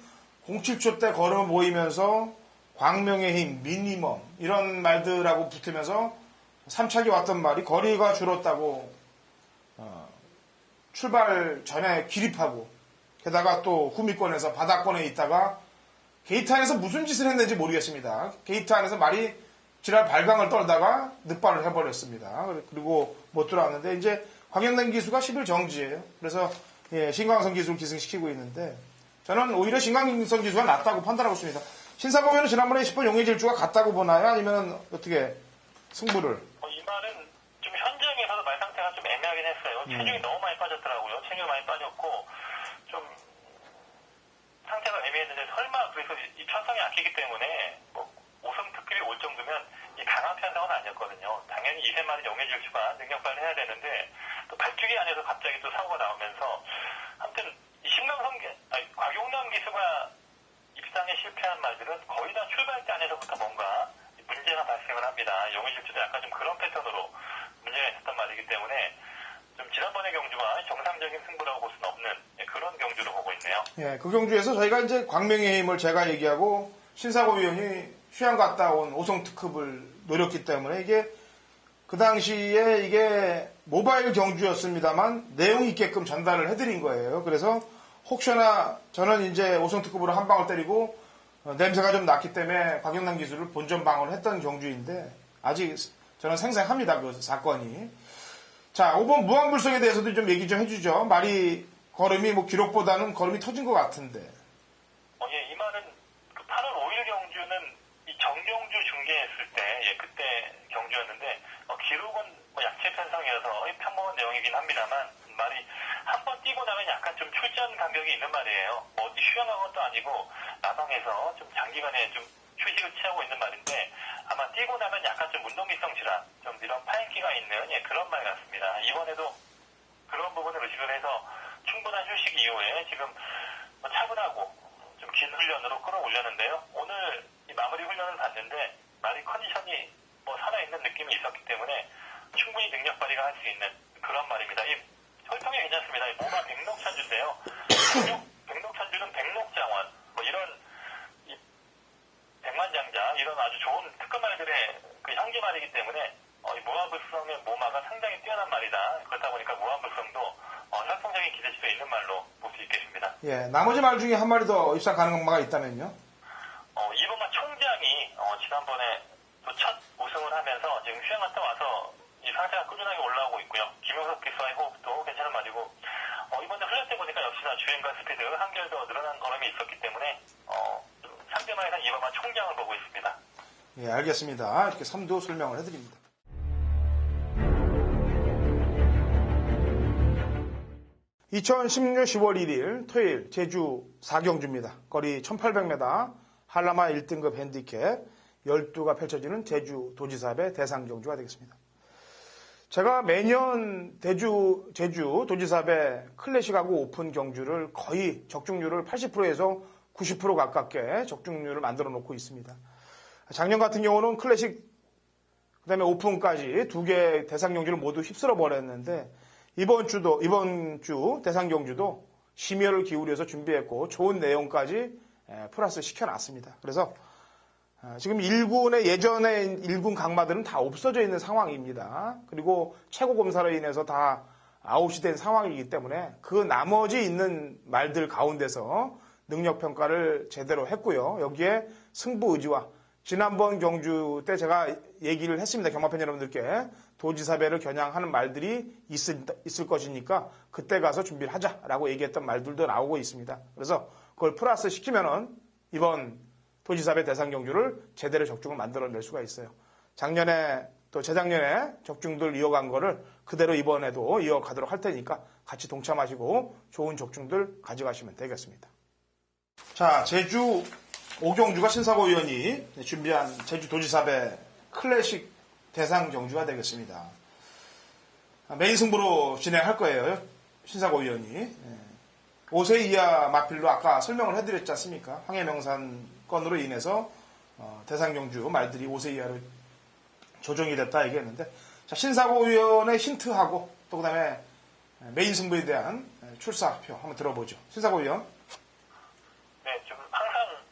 07초 때 걸음 모이면서 광명의 힘, 미니멈 이런 말들하고 붙으면서 3차기 왔던 말이 거리가 줄었다고 출발 전에 기립하고 게다가 또 후미권에서 바닥권에 있다가 게이트 안에서 무슨 짓을 했는지 모르겠습니다. 게이트 안에서 말이 지랄 발광을 떨다가 늑발을 해버렸습니다. 그리고 못 들어왔는데 이제 곽영남 기수가 10일 정지예요. 그래서 신광선 기수를 기승시키고 있는데 저는 오히려 신광선 기수가 낫다고 판단하고 있습니다. 신사범위는 지난번에 10번 용의 질주가 같다고 보나요? 아니면 어떻게 승부를? 이 말은 좀 현장에서도 말 상태가 좀 애매하긴 했어요. 체중이 너무 많이 빠졌더라고요. 체중이 많이 빠졌고 좀 상태가 애매했는데 설마 그래서 이 천성이 악기기 때문에 뭐 5승 특급이 올 정도면 이 강한 편성은 아니었거든요. 당연히 2세마리 용의 질주가 능력 발휘 해야 되는데 또 발주기 안에서 갑자기 또 사고가 나오면서 아무튼 이 곽용남 기수가 입상에 실패한 말들은 거의 다 출발 때 안에서부터 뭔가 문제가 발생을 합니다. 용의 질주도 약간 좀 그런 패턴으로 문제가 있었단 말이기 때문에 좀 지난번의 경주와 정상적인 승부라고 볼 수는 없는 그런 경주로 보고 있네요. 예, 그 경주에서 저희가 이제 광명의 힘을 제가 얘기하고 신사고 위원이 휴양 갔다 온 5성 특급을 노렸기 때문에 이게 그 당시에 이게 모바일 경주였습니다만 내용 있게끔 전달을 해드린 거예요. 그래서 혹시나 저는 이제 5성 특급으로 한 방을 때리고 냄새가 좀 났기 때문에 곽영남 기수를 본전 방어를 했던 경주인데 아직 저는 생생합니다. 그 사건이. 자, 5번 무한불성에 대해서도 좀 얘기 좀 해주죠. 말이 걸음이 뭐 기록보다는 걸음이 터진 것 같은데. 이 말은 그 8월 5일 경주는 이 정경주 중계했을 때, 그때 경주였는데, 기록은 뭐 약체 편성이어서 평범한 내용이긴 합니다만, 말이 한 번 뛰고 나면 약간 좀 출전 간격이 있는 말이에요. 뭐 어디 휴양한 것도 아니고, 나방에서 좀 장기간에 좀 휴식을 취하고 있는 말인데, 아마 뛰고 나면 약간 좀 운동기성 질환, 좀 이런 파행기가 있는 그런 말 같습니다. 이번에도 그런 부분을 의식을 해서 충분한 휴식 이후에 지금 차분하고 좀 긴 훈련으로 끌어올렸는데요. 오늘 이 마무리 훈련을 봤는데 말이 컨디션이 뭐 살아있는 느낌이 있었기 때문에 충분히 능력 발휘가 할 수 있는 그런 말입니다. 이 혈통이 괜찮습니다. 이 모마 백록천주인데요. 백록천주는 백록장원 뭐 이런 백만장자 이런 아주 좋은 특급 말들의 그 형제 말이기 때문에 이 무한불성의 모마가 상당히 뛰어난 말이다. 그렇다 보니까 무한불성도 혈통적인 기대치도 있는 말로 볼 수 있겠습니다. 예, 나머지 말 중에 한 마리 더 입상 가능성마가 있다면요? 이번만 총장이 지난번에 또 첫 우승을 하면서 지금 휴양 갔다 와서 이 상태가 꾸준하게 올라오고 있고요. 김영석 기수와의 호흡도 괜찮은 말이고 이번에 훈련 때 보니까 역시나 주행과 스피드 한결 더 늘어난 걸음이 있었기 때문에 상대방에서는 이번만 총장을 보고 있습니다. 예, 알겠습니다. 이렇게 3도 설명을 해드립니다. (2016년 10월 1일) 토요일 제주 4경주입니다. 거리 1800m 한라마 1등급 핸디캡 12가 펼쳐지는 제주 도지사배 대상경주가 되겠습니다. 제가 매년 제주 도지사배 클래식하고 오픈 경주를 거의 적중률을 80%에서 90% 가깝게 적중률을 만들어 놓고 있습니다. 작년 같은 경우는 클래식 그다음에 오픈까지 두 개 대상 경주를 모두 휩쓸어 버렸는데 이번 주 대상 경주도 심혈을 기울여서 준비했고 좋은 내용까지 플러스 시켜놨습니다. 그래서 지금 1군의 예전에 1군 강마들은 다 없어져 있는 상황입니다. 그리고 최고 검사로 인해서 다 아웃이 된 상황이기 때문에 그 나머지 있는 말들 가운데서 능력 평가를 제대로 했고요. 여기에 승부 의지와 지난번 경주 때 제가 얘기를 했습니다. 경마팬 여러분들께 도지사배를 겨냥하는 말들이 있을 것이니까 그때 가서 준비를 하자라고 얘기했던 말들도 나오고 있습니다. 그래서 그걸 플러스 시키면은 이번 도지사배 대상 경주를 제대로 적중을 만들어낼 수가 있어요. 작년에 또 재작년에 적중들 이어간 거를 그대로 이번에도 이어가도록 할 테니까 같이 동참하시고 좋은 적중들 가져가시면 되겠습니다. 자, 제주 오경주가 신사고 의원이 준비한 제주도지사배 클래식 대상 경주가 되겠습니다. 메인 승부로 진행할 거예요. 신사고 의원이. 5세 이하 마필로 아까 설명을 해드렸지 않습니까? 황해명산 건으로 인해서 대상 경주 말들이 5세 이하로 조정이 됐다 얘기했는데, 자, 신사고 의원의 힌트하고 또 그다음에 메인 승부에 대한 출사표 한번 들어보죠. 신사고 의원. 네, 좀 항상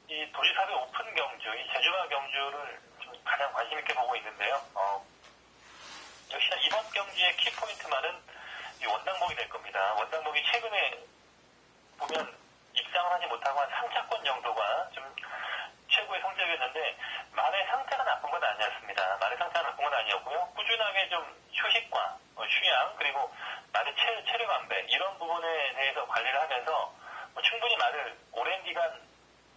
이 도지사배 오픈 경주, 이 제주화 경주를 좀 가장 관심 있게 보고 있는데요. 역시나 이번 경주의 키포인트만은 이 원당봉이 될 겁니다. 원당봉이 최근에 보면 입상을 하지 못하고 한 3차권 정도가 좀 최고의 성적이었는데 말의 상태가 나쁜 건 아니었습니다. 말의 상태가 나쁜 건 아니었고요. 꾸준하게 좀 휴식과 휴양 그리고 말의 체력 안배 이런 부분에 대해서 관리를 하면서 충분히 말을 오랜 기간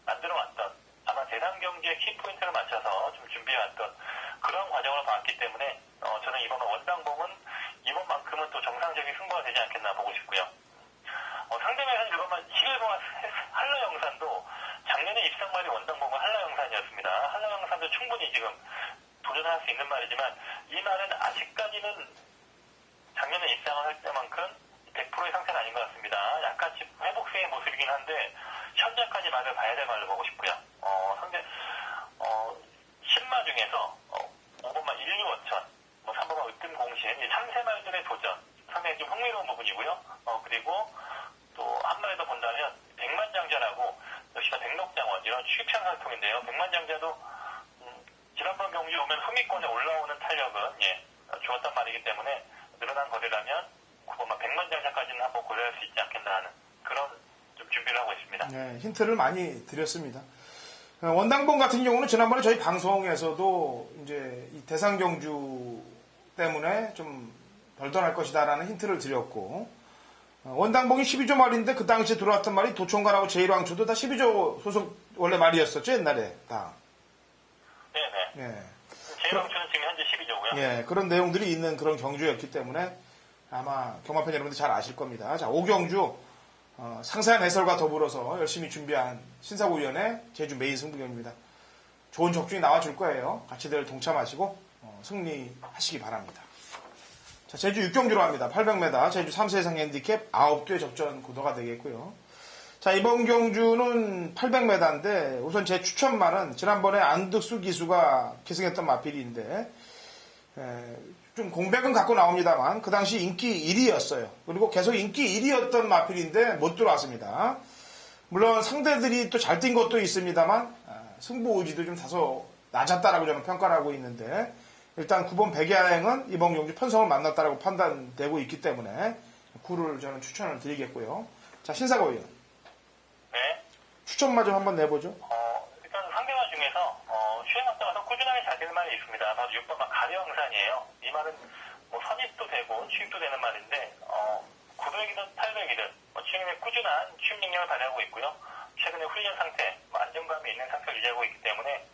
만들어왔던 아마 대상 경기의 키포인트를 맞춰서 좀 준비해왔던 그런 과정을 봤기 때문에 저는 이번 원당봉은 이번만큼은 또 정상적인 승부가 되지 않겠나 보고 싶고요. 상대면에서는 이번만 11번 한라영산도 작년에 입상말이 원당봉은 한라영산이었습니다. 한라영산도 충분히 지금 도전할 수 있는 말이지만 이 말은 아직까지는 작년에 입상을 할 때만큼 100%의 상태는 아닌 것 같습니다. 약간 회복세의 모습이긴 한데 현재까지 말을 봐야 될 말로 보고 싶고요. 상대 10마 중에서 5번만 1, 2, 5천 3번만 으뜸공신 이 3세 말들의 도전 상당히 좀 흥미로운 부분이고요. 그리고 또 한 마리 더 본다면 백만장자라고 역시나 백록장원 이런 취입상상통인데요. 백만장자도 지난번 경기 오면 후미권에 올라오는 탄력은 좋았단 말이기 때문에 늘어난 거리라면 9번만 백만장자까지는 한번 고려할 수 있지 않겠나 하는 그런 좀 준비를 하고 있습니다. 네, 힌트를 많이 드렸습니다. 원당봉 같은 경우는 지난번에 저희 방송에서도 이제 이 대상 경주 때문에 좀 벌던할 것이다라는 힌트를 드렸고, 원당봉이 12조 말인데 그 당시에 들어왔던 말이 도청관하고 제1왕초도 다 12조 소속 원래 말이었었죠, 옛날에 다. 네네. 예. 제1왕초는 지금 현재 12조고요. 예, 그런 내용들이 있는 그런 경주였기 때문에 아마 경마팬 여러분들 잘 아실 겁니다. 자, 오경주 상세한 해설과 더불어서 열심히 준비한 신사고위원회 제주 메인 승부경입니다. 좋은 적중이 나와줄 거예요. 같이들 동참하시고 승리하시기 바랍니다. 자, 제주 6경주로 합니다. 800m 제주 3세 이상 핸디캡 9대 접전 구도가 되겠고요. 자, 이번 경주는 800m인데 우선 제 추천말은 지난번에 안득수 기수가 계승했던 마필인데 좀 공백은 갖고 나옵니다만 그 당시 인기 1위였어요. 그리고 계속 인기 1위였던 마필인데 못 들어왔습니다. 물론 상대들이 또 잘 뛴 것도 있습니다만 승부 의지도 좀 다소 낮았다라고 저는 평가를 하고 있는데 일단 9번 백야행은 이번 경주 편성을 만났다라고 판단되고 있기 때문에 9를 저는 추천을 드리겠고요. 자, 신사고 의원. 네. 추천마 좀 한번 내보죠. 일단 상대마 중에서 수행학당에서 꾸준하게 잘 되는 말이 있습니다. 바로 6번만 가려영산이에요. 이 말은 선입도 되고 취입도 되는 말인데 900이든 800이든 최근에 꾸준한 취입 능력을 발휘하고 있고요. 최근에 훈련 상태, 안정감이 있는 상태를 유지하고 있기 때문에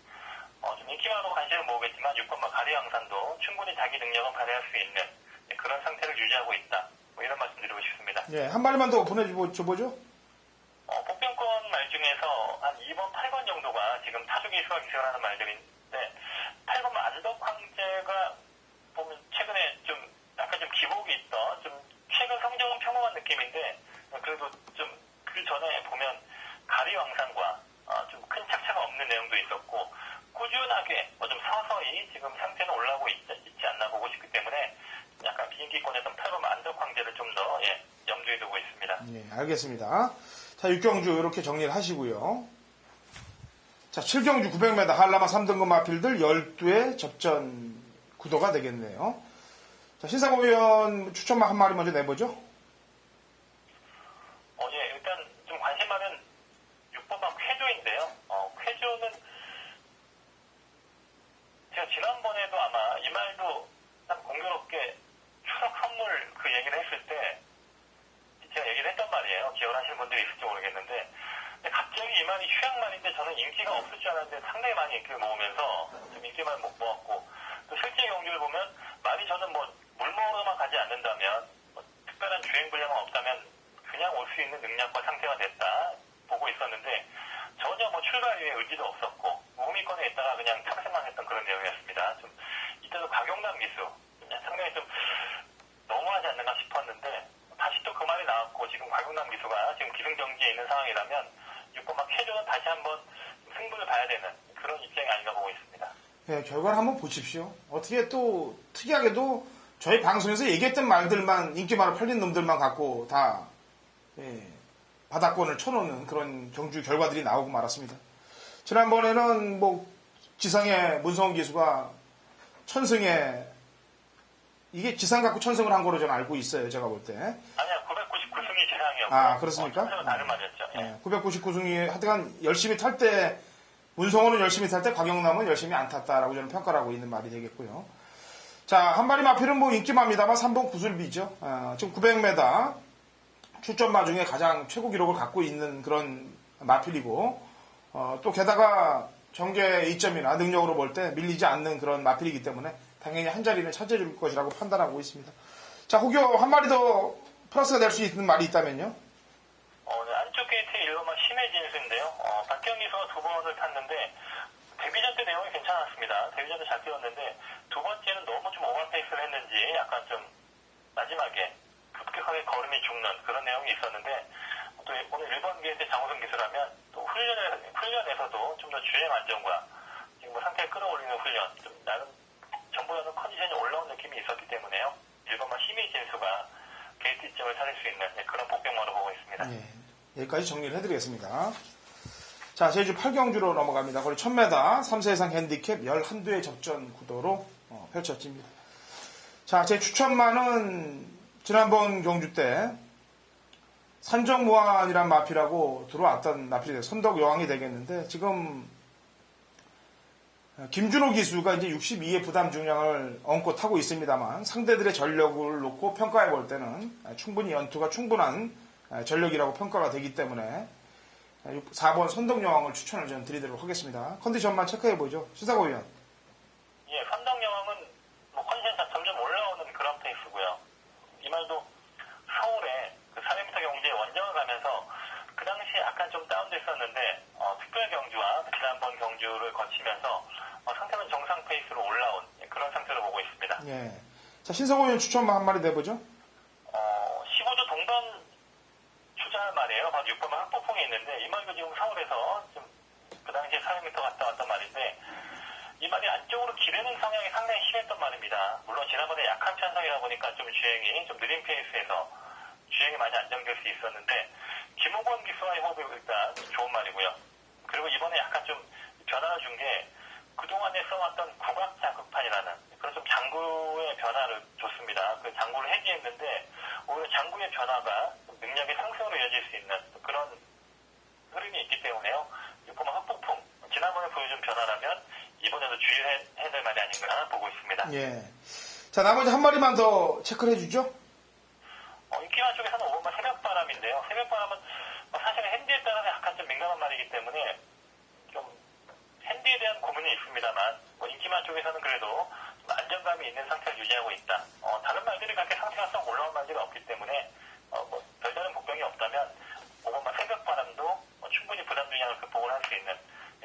좀 인기만으로 관심을 모으겠지만 6번만 가려영산도 충분히 자기 능력을 발휘할 수 있는 그런 상태를 유지하고 있다. 이런 말씀 드리고 싶습니다. 예, 한 마리만 더 보내줘보죠. 복병권 말 중에서 한 2번, 8번 정도가 지금 타주기 수가 기승을 하는 말들인데 8번 안덕 황제가 보면 최근에 좀 약간 좀 기복이 있던 좀 최근 성적은 평범한 느낌인데 그래도 좀 그 전에 보면 가리왕산과 좀 큰 착차가 없는 내용도 있었고 꾸준하게 좀 서서히 지금 상태는 올라오고 있지 않나 보고 싶기 때문에 약간 비인기권에서 8번 안덕 황제를 좀 더 염두에 두고 있습니다. 예, 알겠습니다. 자, 6경주 이렇게 정리를 하시고요. 자, 7경주 900m 한라마 3등급 마필들 12의 접전 구도가 되겠네요. 자, 신사고 의원 추천만 한 마리 먼저 내보죠. 일단 좀 관심 많은 6번만 쾌조인데요. 쾌조는 제가 지난번에도 아마 이 말도 참 공교롭게 추석 선물 그 얘기를 했을 때 제가 얘기를 했단 말이에요. 기억을 하시는 분들이 있을지 모르겠는데 근데 갑자기 이 말이 휴양말인데 저는 인기가 없을 줄 알았는데 상당히 많이 인기를 모으면서 좀 인기만 못 모았고 또 실제 경기를 보면 말이 저는 물 먹으러만 가지 않는다면 특별한 주행 분량은 없다면 그냥 올 수 있는 능력과 상태가 됐다 보고 있었고 있었는데 전혀 뭐 출발의 의지도 없었고 우미권에 있다가 그냥 탑승만 했던 그런 내용이었습니다. 좀 이때도 박용남 기수 상당히 좀 너무하지 않는가 싶었는데 다시 또 그 말이 나왔고 지금 박용남 기수가 지금 기승전기에 있는 상황이라면 6번마 캐조는 다시 한번 승부를 봐야 되는 그런 입장이 아닌가 보고 있습니다. 예, 결과를 한번 보십시오. 어떻게 또 특이하게도 저희 방송에서 얘기했던 말들만 인기 많아 팔린 놈들만 갖고 다 바닥권을 쳐놓는 그런 경주 결과들이 나오고 말았습니다. 지난번에는 뭐 지상의 문성훈 기수가 천승에 이게 지상 갖고 천승을 한 거로 저는 알고 있어요. 제가 볼 때. 아니요, 999승이 지상이었고. 아, 그렇습니까? 천승은 다른 말이었죠. 예. 999승이 하여간 열심히 탈 때 문성훈은 열심히 탈 때 곽영남은 열심히 안 탔다라고 저는 평가를 하고 있는 말이 되겠고요. 자, 한 마리 마필은 뭐 인기마입니다만 3번 구슬비죠. 지금 900m 출전마 중에 가장 최고 기록을 갖고 있는 그런 마필이고 또 게다가 정계 이점이나 능력으로 볼 때 밀리지 않는 그런 마필이기 때문에 당연히 한 자리는 차지해줄 것이라고 판단하고 있습니다. 자, 혹여 한 마리 더 플러스가 될 수 있는 말이 있다면요? 네, 안쪽 게이트의 1번마 심해진수인데요. 박경기 선수가 2번을 탔는데 데뷔전 때 내용이 괜찮았습니다. 데뷔전도 잘 뛰었는데 두 번째는 너무 좀 오버페이스를 했는지 약간 좀 마지막에 급격하게 걸음이 죽는 그런 내용이 있었는데 또 오늘 1번 게이트 장우성 기수라면 또 훈련에서도 좀 더 주행 안정과 지금 뭐 상태를 끌어올리는 훈련 좀 나름 전보다는 컨디션이 올라온 느낌이 있었기 때문에요. 1번마 심해진수가 게이트 이점을 살릴 수 있는 그런 복병마로 보고 있습니다. 네, 여기까지 정리를 해드리겠습니다. 자, 제주 8경주로 넘어갑니다. 거리 1000m 3세 이상 핸디캡 11두의 접전 구도로 펼쳐집니다. 자, 제 추천만은 지난번 경주 때 산정무한이란 마필하고 들어왔던 마필이 선덕 여왕이 되겠는데 지금 김준호 기수가 이제 62의 부담 중량을 얹고 타고 있습니다만 상대들의 전력을 놓고 평가해 볼 때는 충분히 연투가 충분한 전력이라고 평가가 되기 때문에 4번 선덕여왕을 추천을 좀 드리도록 하겠습니다. 컨디션만 체크해보죠. 시사고 위원. 예, 선덕여왕은 뭐 컨디션 점점 올라오는 그런 페이스고요. 이 말도 서울에 그 400m 경주에 원정을 가면서 그 당시에 약간 좀 다운됐었는데 특별 경주와 지난번 경주를 거치면서 상태는 정상 페이스로 올라온 그런 상태로 보고 있습니다. 예. 자, 신성호 위원 추천만 한 마리 내보죠. 15조 동반 주자 말이에요. 바로 6번만 학폭풍이 있는데 이 말도 지금 서울에서 좀 그 당시에 400m 갔다 왔단 말인데 이 말이 안쪽으로 기대는 성향이 상당히 심했던 말입니다. 물론 지난번에 약한 편성이다 보니까 좀 주행이 좀 느린 페이스에서 주행이 많이 안정될 수 있었는데 김호권 기수와의 호흡이 일단 좋은 말이고요. 그리고 이번에 약간 좀 변화를 준 게 그동안에 써왔던 국악 자극판이라는 그런 좀 장구의 변화를 줬습니다. 그 장구를 해지했는데 오히려 장구의 변화가 능력의 상승으로 이어질 수 있는 그런 흐름이 있기 때문에요. 6번마 흑폭풍 지난번에 보여준 변화라면 이번에도 주의해야 될 말이 아닌가 보고 있습니다. 예. 자, 나머지 한 마리만 더 체크를 해주죠. 인기마 쪽에서는 5번마 새벽바람인데요. 새벽바람은 사실 핸디에 따라서 약간 좀 민감한 말이기 때문에 좀 핸디에 대한 고민이 있습니다만 인기마 쪽에서는 그래도 좀 안정감이 있는 상태를 유지하고 있다. 다른 말들이 그렇게 상태가 썩 올라온 말들이 없기 때문에 별다른 복병이 없다면 5번마 새벽바람도 충분히 부담 중량을 극복을 할 수 있는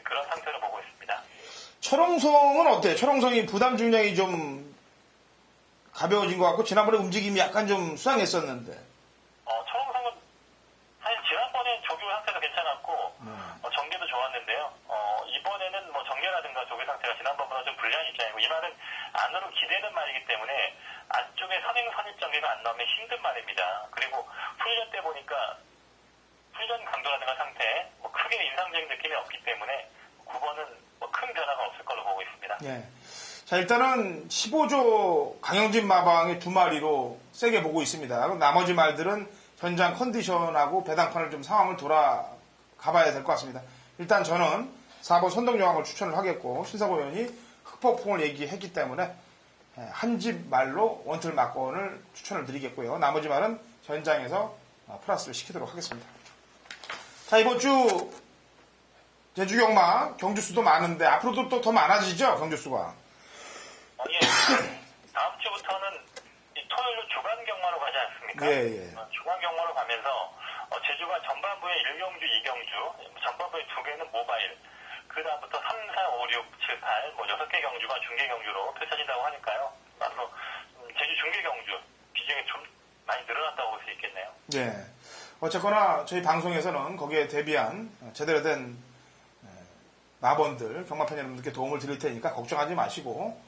그런 상태로 보고 있습니다. 철옹성은 어때요? 철옹성이 부담 중량이 좀 가벼워진 것 같고 지난번에 움직임이 약간 좀 수상했었는데. 철옹성은 사실 지난번에 조교 상태도 괜찮았고 전개도 좋았는데요. 이번에는 뭐 전개라든가 조교 상태가 지난번보다 좀 불리한 입장이고 이 말은 안으로 기대는 말이기 때문에 안쪽에 선입 전개가 안 나오면 힘든 말입니다. 그리고 훈련 때 보니까 훈련 강도라든가 상태 크게 인상적인 느낌이 없기 때문에 9번은 큰 변화가 없을 걸로 보고 있습니다. 예. 자, 일단은 15조 강영진 마방의 두 마리로 세게 보고 있습니다. 그럼 나머지 말들은 현장 컨디션하고 배당판을 좀 상황을 돌아가봐야 될 것 같습니다. 일단 저는 4번 선덕여왕을 추천을 하겠고 신사고 의원이 흑폭풍을 얘기했기 때문에 한 집 말로 원틀 막건을 추천을 드리겠고요. 나머지 말은 현장에서 플러스를 시키도록 하겠습니다. 자, 이번 주 제주 경마 경주 수도 많은데 앞으로도 또 더 많아지죠, 경주 수가. 예. 다음 주부터는 이 토요일로 주간 경마로 가지 않습니까? 예. 주간 경마로 가면서 제주가 전반부에 1경주, 2경주, 전반부에 2개는 모바일, 그 다음부터 3, 4, 5, 6, 7, 8, 6개 경주가 중계 경주로 펼쳐진다고 하니까요. 앞으로 제주 중계 경주 비중이 좀 많이 늘어났다고 볼 수 있겠네요. 예. 어쨌거나 저희 방송에서는 거기에 대비한 제대로 된 마번들, 경마팬 여러분들께 도움을 드릴 테니까 걱정하지 마시고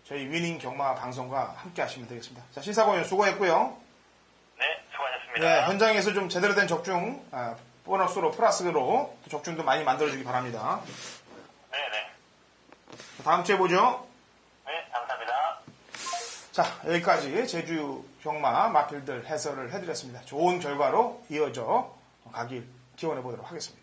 저희 위닝 경마 방송과 함께 하시면 되겠습니다. 자, 신사고위원 수고했고요. 네, 수고하셨습니다. 네, 현장에서 좀 제대로 된 적중, 보너스로, 플러스로 적중도 많이 만들어주기 바랍니다. 네네. 다음 주에 보죠. 네, 감사합니다. 자, 여기까지 제주 경마 마필들 해설을 해드렸습니다. 좋은 결과로 이어져 가길 기원해 보도록 하겠습니다.